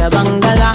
da bangala.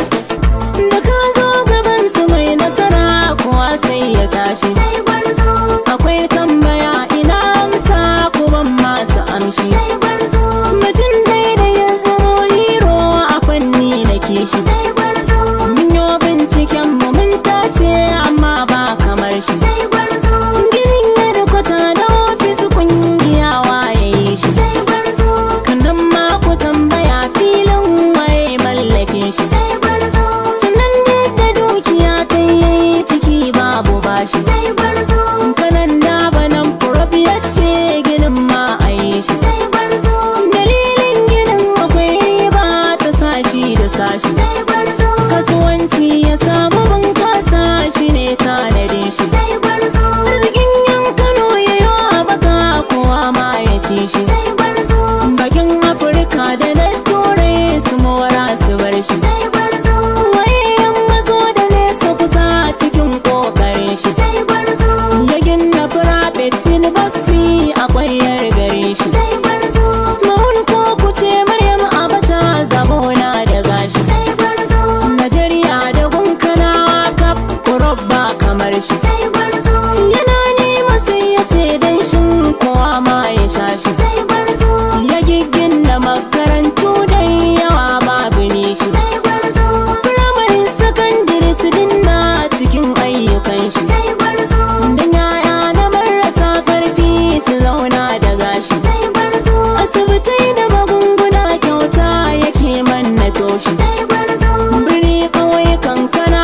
Da ka zo gaban su mai nasara kuwa sai ya tashi. sai gwarzo, Akwai tambaya ina amsa ku ban masu amshi. sai gwarzo, Mutum dai da ya zamo hero a fanni na kishi. sai gwarzo, Mun yo binciken mu mun tace amma ba kamar shi. sai gwarzo, Ginin yadda kwata da ofis kungiya waye yi shi. sai gwarzo, Kannan ma ku tambaya filin waye mallakin shi. sai gwarzo, Sannan da dukiya ta yi ciki babu bashi. sai gwarzo, Kanan da banan furab ya ce ginin ma a yi shi. sai gwarzo, Dalilin ginin akwai riba ta sashi da sashi. sai gwarzo, Kasuwanci ya samu bunkasa shi ne tanadin shi. sai gwarzo, Arzikin yan Kano ya yo baka kowa ma ya ci shi. sai gwarzo, Bakin Afirka da na Turai su mora su bar shi. sai gwarzo, Wayan mazo da nesa kusa cikin kokarin shi. sai gwarzo, Ya gina private university a kwayar gare shi. sai gwarzo, Mahun ko kuce Maryam Abacha zabona da gashi. sai gwarzo, Najeriya da gunkanawa kaf kurabba kamar shi. sai gwarzo, Yana nema sai ya ce dan shin kowa ma ya sha shi. sai gwarzo, Ya giggina makarantu da yawa babu nishi. sai gwarzo, Firamarin sakandare su dinna cikin ayyukan shi. sai gwarzo, Dan yaya na marasa karfi su zauna da gashi. sai gwarzo, Asibitai da magunguna kyauta yake manna toshi. sai gwarzo, Birni kawai kankana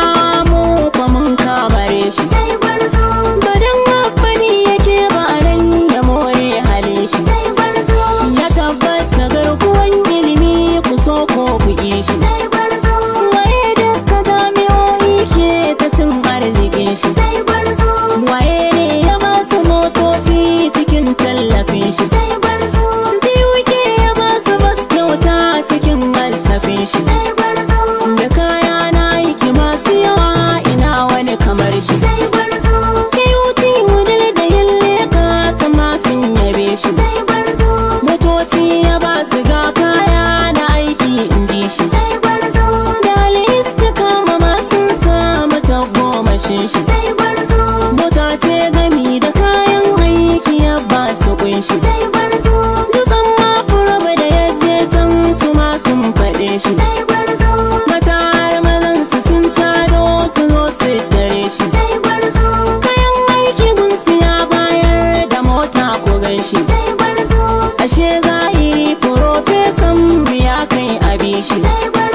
mu fa mun kamare shi. sai gwarzo, Gadon amfani yake ba ran ya more halin shi. sai gwarzo, Ya tabbata garkuwan ilimi ku so ko ku ƙi shi. sai gwarzo, Waye duka jami'o'i ke ta cin arzikin shi. sai gwarzo, Waye ne ya ba su motoci cikin tallafin shi. sai gwarzo, Biyu ke ya ba su bas kyauta cikin kasafin shi. sai gwarzo, Ashe zahiri profesan ya kai abi shi. sai gwarzo,